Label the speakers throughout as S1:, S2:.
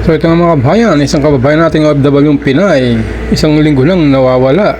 S1: So ito nga mga kababayan, isang kababayan nating OFW Pinay, isang linggo nang nawawala.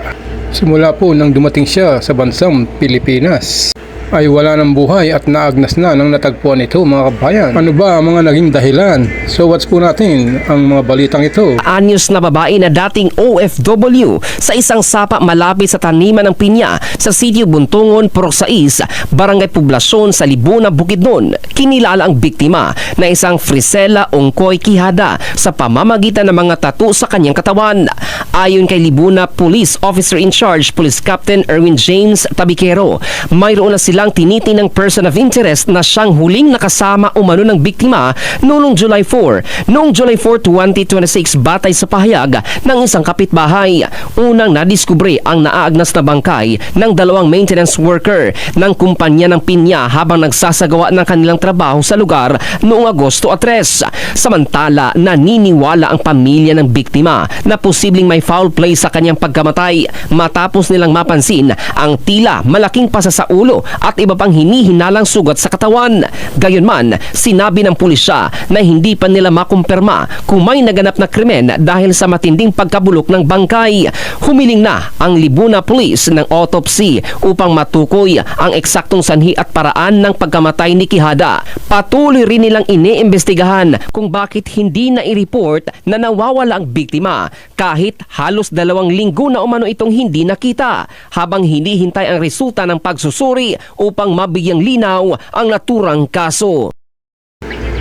S1: Simula po nang dumating siya sa bansang Pilipinas, ay wala ng buhay at naagnas na nang natagpuan ito mga kababayan. Ano ba ang mga naging dahilan? So watch po natin ang mga balitang ito.
S2: Anyos na babae na dating OFW sa isang sapa malapit sa taniman ng pinya sa Sitio Buntungon, Purok 6, Barangay Poblasyon sa Libuna, Bukidnon. Kinilala ang biktima na isang Frisella Ongkoy Quijada sa pamamagitan ng mga tattoo sa kanyang katawan. Ayon kay Libuna Police Officer in Charge, Police Captain Erwin James Tabiquero, mayroon na silang tinitinang person of interest na siyang huling nakasama umano ng biktima noong July 4. Noong July 4, 2026, batay sa pahayag ng isang kapitbahay, unang nadiskubre ang naaagnas na bangkay ng dalawang maintenance worker ng kumpanya ng pinya habang nagsasagawa ng kanilang trabaho sa lugar noong Agosto 3. Samantala, naniniwala ang pamilya ng biktima na posibleng may foul play sa kanyang pagkamatay matapos nilang mapansin ang tila malaking pasa sa ulo at iba pang hinihinalang sugat sa katawan. Gayunman, sinabi ng pulisya na hindi pa nila makumpirma kung may naganap na krimen dahil sa matinding pagkabulok ng bangkay. Humiling na ang Libuna Police ng autopsy upang matukoy ang eksaktong sanhi at paraan ng pagkamatay ni Quijada. Patuloy rin nilang iniimbestigahan kung bakit hindi na i-report na nawawala ang biktima kahit halos 2 linggo na umano itong hindi nakita, habang hinihintay ang resulta ng pagsusuri upang mabigyang linaw ang naturang kaso.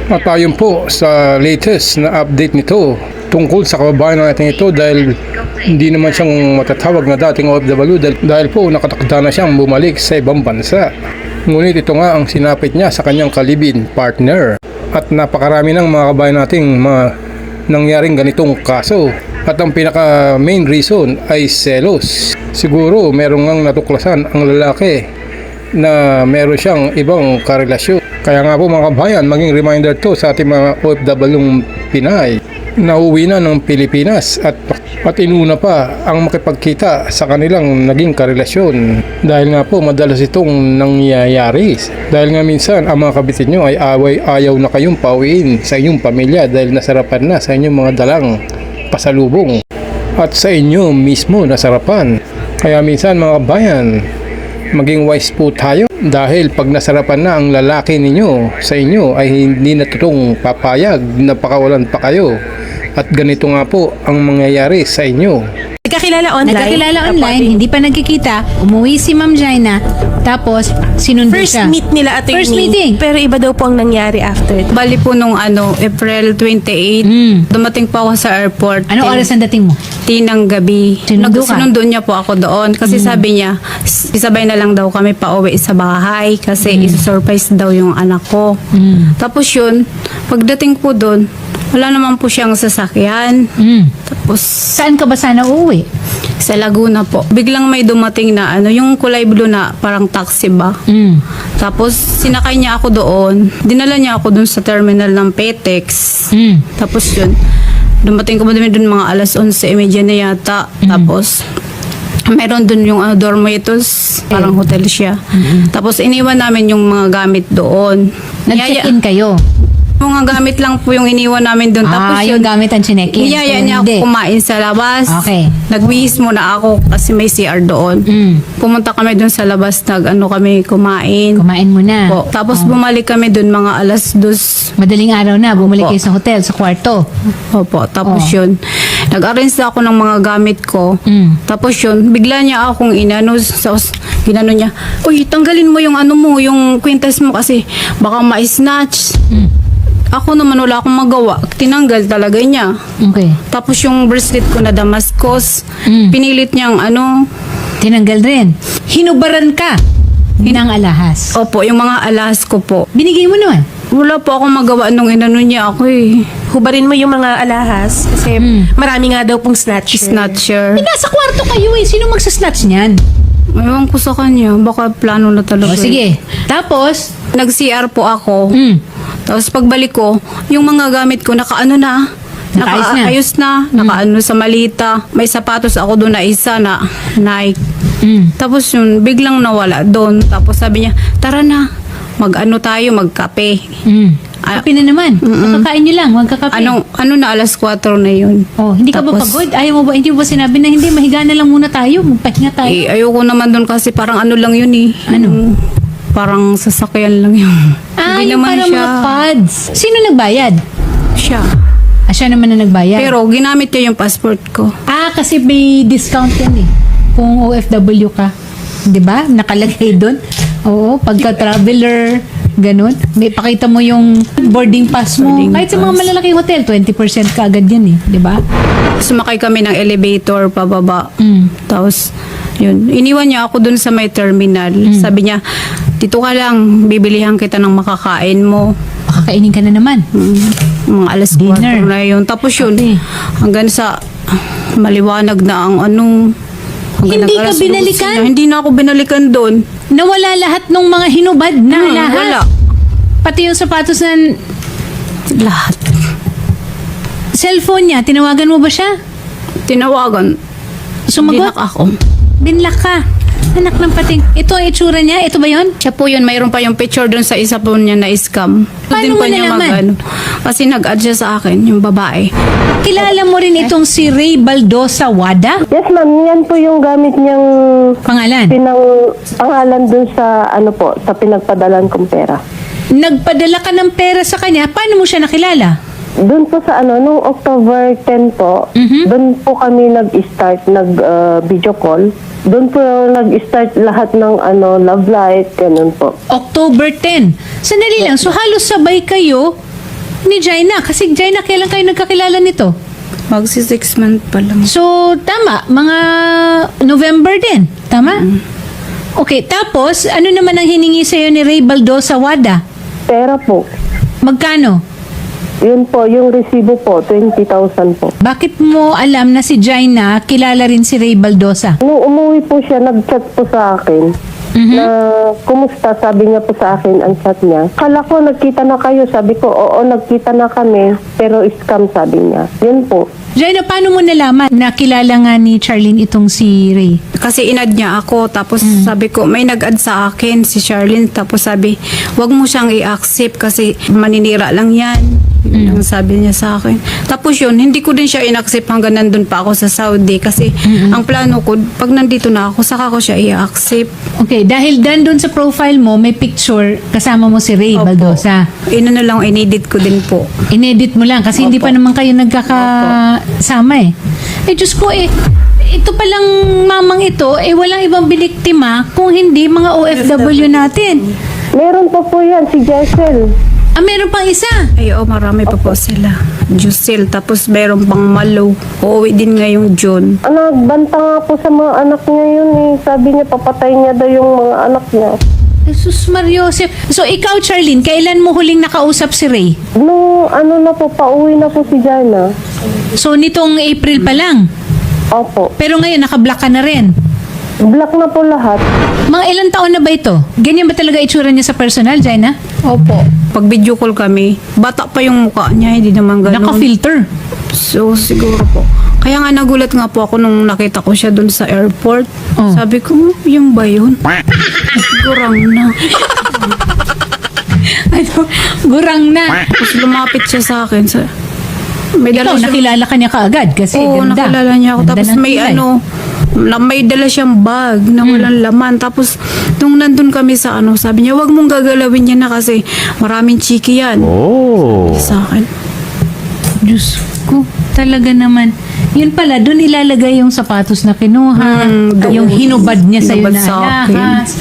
S1: At ayon po sa latest na update nito tungkol sa kababayan natin ito, dahil hindi naman siyang matatawag na dating OFW dahil po nakatakda na siyang bumalik sa ibang bansa. Ngunit ito nga ang sinapit niya sa kanyang kalibin partner. At napakarami ng mga kababayan nating mga nangyaring ganitong kaso. At ang pinaka main reason ay selos. Siguro merong ngang natuklasan ang lalaki na meron siyang ibang karelasyon. Kaya nga po mga kabayan, maging reminder to sa ating mga OFW Pinay na uwi na ng Pilipinas at inuna pa ang makipagkita sa kanilang naging karelasyon. Dahil nga po madalas itong nangyayari. Dahil nga minsan ang mga kabitin nyo ay ayaw na kayong pauwiin sa inyong pamilya dahil nasarapan na sa inyong mga dalang pasalubong at sa inyo mismo nasarapan. Kaya minsan mga kabayan, maging wise po tayo dahil pag nasarapan na ang lalaki ninyo sa inyo ay hindi na totoong papayag na pakawalan pa kayo. At ganito nga po ang mangyayari sa inyo.
S3: Nagkakilala online, hindi pa nagkikita, umuwi si Ma'am Jaina, tapos sinundo
S4: First
S3: siya.
S4: meet nila attorney.
S3: First meeting.
S4: Pero iba daw po ang nangyari after.
S5: Bali po nung April 28, dumating po ako sa airport.
S3: Anong oras ang dating mo?
S5: Tinang gabi.
S3: Sinundo ka?
S5: Sinundo niya po ako doon kasi sabi niya, isabay na lang daw kami pauwi sa bahay kasi isa-surprise daw yung anak ko. Tapos yun, pagdating po doon, wala naman po siyang sasakyan. Tapos
S3: Saan ka ba sana uuwi?
S5: sa Laguna po. Biglang may dumating na yung kulay blue na parang taxi ba. Tapos sinakay niya ako doon. Dinala niya ako doon sa terminal ng Petex. Tapos yun, dumating ko doon mga alas 11:30 na yata. Tapos meron doon yung dormitos, parang hotel siya. Tapos iniwan namin yung mga gamit doon.
S3: Nag-check-in kayo?
S5: Mga gamit lang po yung iniwan namin doon. Tapos
S3: yung gamit ang chinekin.
S5: niyaya niya ako kumain sa labas.
S3: Okay.
S5: Nagbihis muna ako kasi may CR doon. Pumunta kami doon sa labas, kami kumain.
S3: Kumain mo na.
S5: Po. Tapos bumalik kami doon mga alas 2.
S3: Madaling araw na, bumalik
S5: Opo.
S3: kayo sa hotel, sa kwarto.
S5: Opo, tapos yun. Nag-arrange na ako ng mga gamit ko. Tapos yun, bigla niya akong ginano niya, uy, tanggalin mo yung yung kwintas mo kasi baka ma-snatch. Ako naman wala akong magawa. Tinanggal talaga niya.
S3: Okay.
S5: Tapos yung bracelet ko na Damascus, pinilit niyang
S3: Tinanggal rin. Hinubaran ka ng alahas.
S5: opo, yung mga alas ko po.
S3: Binigay mo naman.
S5: Wala po akong magawa nung inano niya ako eh.
S4: Hubarin mo yung mga alahas kasi marami nga daw pong snatcher.
S5: Snatcher.
S3: Nasa kwarto kayo eh. Sino magsasnatch niyan?
S5: Ewan ko sa kanya. Baka plano na talaga.
S3: O sige. Tapos,
S5: Nag-CR po ako. Tapos pagbalik ko, yung mga gamit ko nakaano na.
S3: Nakaayos na.
S5: Nakaano sa malita. May sapatos ako doon na isa na Nike. Tapos yun, biglang nawala doon. Tapos sabi niya, tara na, mag-ano tayo, magkape.
S3: Kape na naman. Nakakain nyo lang, huwag kakape.
S5: Ano na alas 4 na yun.
S3: Oh, hindi ka ba
S5: Tapos,
S3: pagod? Ayaw mo ba? Hindi mo ba sinabi na hindi, mahiga na lang muna tayo, magpahinga tayo.
S5: ayoko naman doon kasi parang ano lang yun eh.
S3: Ano?
S5: Parang sasakyan lang yun. Hindi
S3: yung
S5: naman
S3: para
S5: siya.
S3: mga pods. Sino nagbayad?
S5: Siya.
S3: Siya naman na nagbayad.
S5: Pero ginamit niya yung passport ko.
S3: Kasi may discount yan eh. Kung OFW ka. 'Di ba? Nakalagay doon. Oo, pagka-traveler, ganun. May pakita mo yung boarding pass mo.
S5: Boarding
S3: Kahit sa mga
S5: pass.
S3: malalaking hotel, 20% ka agad yan eh. 'Di ba?
S5: Sumakay kami ng elevator pababa.
S3: Mm.
S5: Tapos, yun. Iniwan niya ako dun sa may terminal. Sabi niya, dito ka lang, bibilihan kita ng makakain mo.
S3: Makakainin ka na naman.
S5: Mga alas
S3: Dinner.
S5: 4 na yun. Tapos yun,
S3: Okay.
S5: hanggang sa maliwanag na ang anong... hanggang
S3: Hindi ka
S5: nag-alas 12
S3: binalikan?
S5: na. Hindi na ako binalikan doon.
S3: Nawala lahat ng mga hinubad na lahat.
S5: Wala.
S3: Pati yung sapatos na
S5: Lahat.
S3: cellphone niya, tinawagan mo ba siya?
S5: Tinawagan.
S3: Sumagot?
S5: Dinak ako.
S3: Binlock ka. Anak ng pating. Ito ang itsura niya? Ito ba yon?
S5: Siya po yun, mayroon pa yung picture doon sa isa po niya na scam.
S3: Paano mo nalaman?
S5: Kasi nag-add siya sa akin, yung babae.
S3: Kilala mo rin itong si Ray Baldosa Wada?
S6: Yes, ma'am. Yan po yung gamit niyang
S3: Pangalan?
S6: pangalan dun sa sa pinagpadalan kong pera.
S3: Nagpadala ka ng pera sa kanya. Paano mo siya nakilala?
S6: Doon po sa nung October 10 po, doon po kami nag-start, video call. Doon po nag-start lahat ng love life, ganun po.
S3: October 10. Sandali lang. So halos sabay kayo ni Jaina. Kasi Jaina, kailan kayo nagkakilala nito?
S5: Magsi 6 months pa lang.
S3: So, tama. Mga November din. Tama? Okay. Tapos, ano naman ang hiningi sa'yo ni Ray Baldosa Wada?
S6: Pera po.
S3: Magkano?
S6: Yun po, yung resibo po, 20,000 po.
S3: Bakit mo alam na si Jaina kilala rin si Ray Baldosa?
S6: Nung umuwi po siya, nag-chat po sa akin na kumusta, sabi niya po sa akin ang chat niya. Kala ko nagkita na kayo, sabi ko, oo, nagkita na kami, pero scam, sabi niya. Yun po.
S3: Jaina, paano mo nalaman na kilala nga ni Charlene itong si Ray?
S5: Kasi inad niya ako, tapos sabi ko, may nag-add sa akin si Charlene, tapos sabi, wag mo siyang i-accept kasi maninira lang yan. Yun ang sabi niya sa akin. Tapos yun, hindi ko din siya in-accept hanggang nandun pa ako sa Saudi kasi ang plano ko, pag nandito na ako, saka ko siya i-accept.
S3: Okay, dahil doon sa profile mo, may picture kasama mo si Ray
S5: Opo.
S3: Baldosa.
S5: Inano lang, inedit ko din po.
S3: Inedit mo lang kasi hindi pa naman kayo nagkakasama eh. Eh, Diyos ko ito palang mamang ito, walang ibang biniktima kung hindi mga OFW natin.
S6: Meron pa po yan, si Jessel.
S3: Meron pang isa.
S5: Ay, marami pa po sila. Jusel, tapos meron pang Malo. Uuwi din ngayong June.
S6: Nagbanta nga po sa mga anak niya yun eh. Sabi niya, papatay niya daw yung mga anak niya.
S3: Jesus Mario. So, ikaw, Charlene, kailan mo huling nakausap si Ray?
S6: Nung na po, pauwi na po si Jana.
S3: So, nitong April pa lang.
S6: Opo.
S3: Pero ngayon, nakablock ka na rin.
S6: Black na po lahat.
S3: Mga ilang taon na ba ito? Ganyan ba talaga itsura niya sa personal, Jaina?
S5: Opo. Pag video call kami, bata pa yung mukha niya, hindi naman ganun.
S3: Naka-filter.
S5: So, siguro po. Kaya nga nagulat nga po ako nung nakita ko siya dun sa airport.
S3: Oh.
S5: Sabi ko, yung ba yun? Gurang na.
S3: Gurang na.
S5: Tapos lumapit siya sa akin. May
S3: Ikaw, nakilala ka niya kaagad kasi
S5: Oo,
S3: ganda.
S5: nakilala niya ako.
S3: Ganda
S5: Tapos
S3: ng
S5: may
S3: kilay.
S5: may dala siyang bag na walang laman. Tapos, nung nandun kami sa sabi niya, wag mong gagalawin yan na kasi maraming chiki yan. Sa akin.
S3: Diyos ko, talaga naman. Yun pala, doon ilalagay yung sapatos na kinuha,
S5: doon.
S3: yung hinubad niya sa'yo
S5: Hinubad
S3: na
S5: sa akin.
S3: alahas.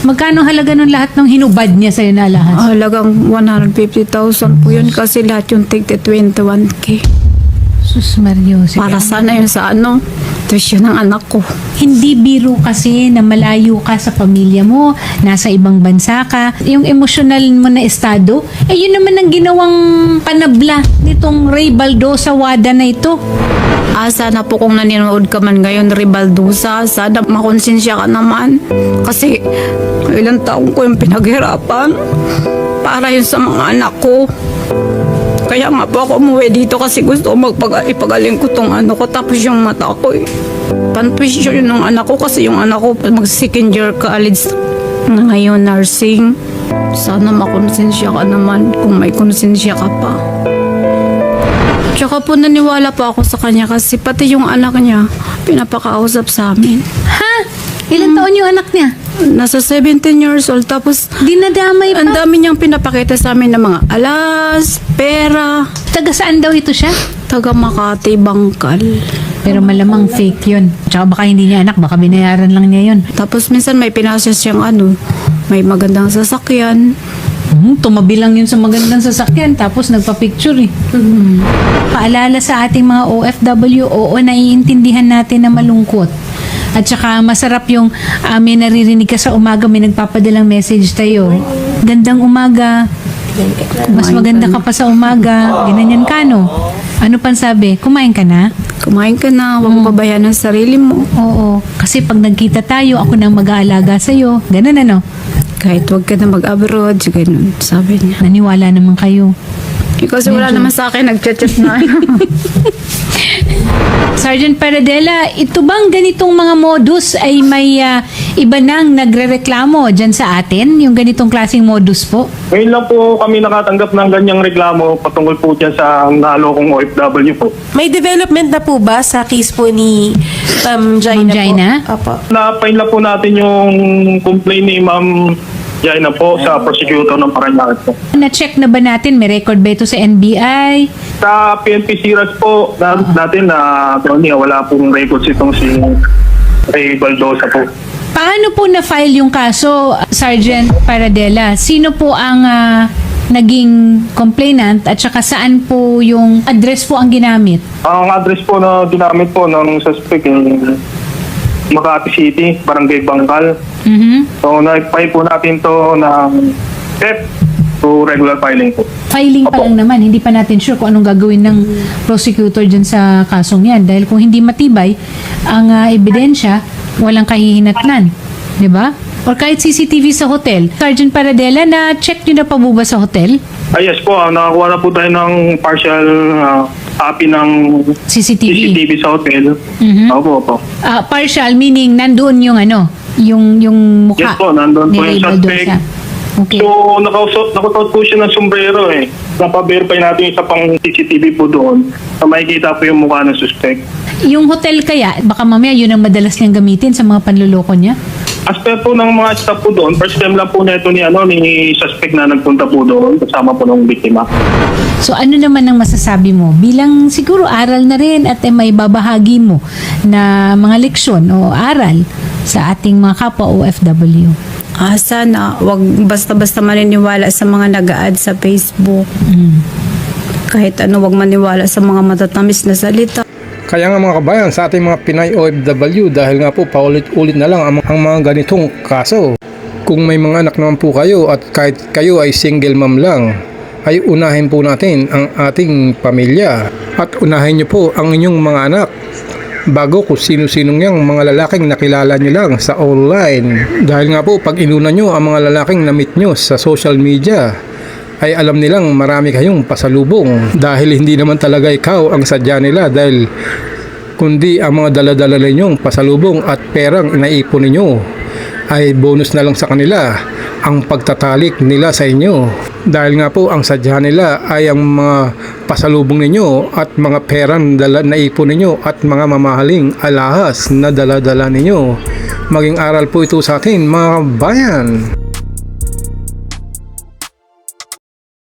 S3: Magkano halaga nun lahat ng hinubad niya sa'yo na alahas?
S5: Halagang 150,000 po yun kasi lahat yung tigte 21K.
S3: Sus Mario.
S5: Para sana yun sa tuition ng anak ko.
S3: Hindi biro kasi na malayo ka sa pamilya mo, nasa ibang bansa ka, yung emosyonal mo na estado, yun naman ang ginawang panabla nitong Ray Baldosa Wada na ito.
S5: Sana po kung nanonood ka man ngayon, Ribaldusa, sana makonsensya ka naman. Kasi ilang taong ko yung pinaghirapan para yun sa mga anak ko. Kaya nga po ako umuwi dito kasi gusto ko ipagaling ko tong ko. Tapos yung mata ko Pan-tuition yun ng anak ko kasi yung anak ko mag-second year college na ngayon nursing. Sana makonsensya ka naman kung may konsensya ka pa. Tsaka po naniwala po ako sa kanya kasi pati yung anak niya pinapakausap sa amin.
S3: Ha? Ilang taon yung anak niya?
S5: Nasa 17 years old tapos
S3: Dinadamay
S5: ang
S3: pa.
S5: dami niyang pinapakita sa amin ng mga alas, pera,
S3: Taga saan daw ito siya?
S5: taga Makati, Bangkal.
S3: Pero malamang fake yun. Tsaka baka hindi niya anak, baka binayaran lang niya yun.
S5: Tapos minsan may pinasa siyang may magandang sasakyan.
S3: Tumabi lang yun sa magandang sasakyan tapos nagpa-picture eh. Paalala sa ating mga OFW, oo, naiintindihan natin na malungkot. At saka masarap yung may naririnig ka sa umaga, may nagpapadalang message tayo. Gandang umaga. Mas maganda ka pa sa umaga. Ginanyan ka, no? Ano pang sabi? Kumain ka na?
S5: Kumain ka na, huwag mo pabayaan ang sarili mo.
S3: Oo. Kasi pag nagkita tayo, ako nang mag-aalaga sa'yo. Ganun ano?
S5: Kahit huwag ka na mag-abroad, ganun, sabi niya.
S3: Naniwala naman kayo.
S5: Kasi wala naman sa akin, nag-chat na.
S3: Sergeant Paradela, ito bang ganitong mga modus ay may iba nang nagrereklamo dyan sa atin? Yung ganitong klaseng modus po?
S7: Ngayon lang po kami nakatanggap ng ganyang reklamo patungkol po dyan sa nalokong OFW po.
S4: May development na po ba sa case po ni Jaina
S3: Ma'am Jaina?
S4: po? Apo.
S7: Na-file na po natin yung complaint ni Ma'am Jaina po sa prosecutor ng Parañaque po.
S3: Na-check na ba natin? May record ba ito sa NBI?
S7: Sa PNP Siras po natin na wala pong records itong si Ray Baldosa po.
S3: Paano po na-file yung kaso, Sergeant Paradela? Sino po ang naging complainant at saka saan po yung address po ang ginamit?
S7: Ang address po na ginamit po ng suspect Makati City, Barangay Bangkal. So, nag-file po natin to ng step to regular filing po.
S3: Filing pa lang naman, hindi pa natin sure kung anong gagawin ng prosecutor dyan sa kasong yan. Dahil kung hindi matibay ang ebidensya, walang kahihinatnan. Di ba? Or kahit CCTV sa hotel. Sergeant Paradela, na-check nyo na pa ba sa hotel?
S7: Yes po, nakakuha na po tayo ng partial copy ng CCTV sa hotel. Opo.
S3: Partial, meaning nandoon yung yung mukha.
S7: Yes po, nandun
S3: ni
S7: po yung
S3: Ray
S7: suspect.
S3: Baldosa. Okay.
S7: So, nakasuot po siya ng sombrero eh. Napaverify natin isa pang CCTV po doon. So, makikita po yung mukha ng suspect.
S3: Yung hotel kaya, baka mamaya yun ang madalas niyang gamitin sa mga panluloko niya?
S7: As per po ng mga staff po doon, first time lang po neto ni suspect na nagpunta po doon kasama po ng biktima.
S3: So ano naman ang masasabi mo? Bilang siguro aral na rin at may babahagi mo na mga leksyon o aral sa ating mga kapwa OFW.
S5: Sana wag basta-basta maniniwala sa mga nag-a-add sa Facebook. Kahit wag maniwala sa mga matatamis na salita.
S1: Kaya nga mga kabayan, sa ating mga Pinay OFW, dahil nga po paulit-ulit na lang ang mga ganitong kaso. Kung may mga anak naman po kayo at kahit kayo ay single mom lang, ay unahin po natin ang ating pamilya at unahin niyo po ang inyong mga anak bago kung sino-sinong yang mga lalaking nakilala nyo lang sa online. Dahil nga po, pag inuna nyo ang mga lalaking na-meet nyo sa social media, ay alam nilang marami kayong pasalubong dahil hindi naman talaga ikaw ang sadya nila dahil kundi ang mga dala-dala ninyong pasalubong at perang inaipon ninyo ay bonus na lang sa kanila ang pagtatalik nila sa inyo dahil nga po ang sadya nila ay ang mga pasalubong ninyo at mga perang naipon ninyo at mga mamahaling alahas na dala-dala ninyo. Maging aral po ito sa atin mga bayan.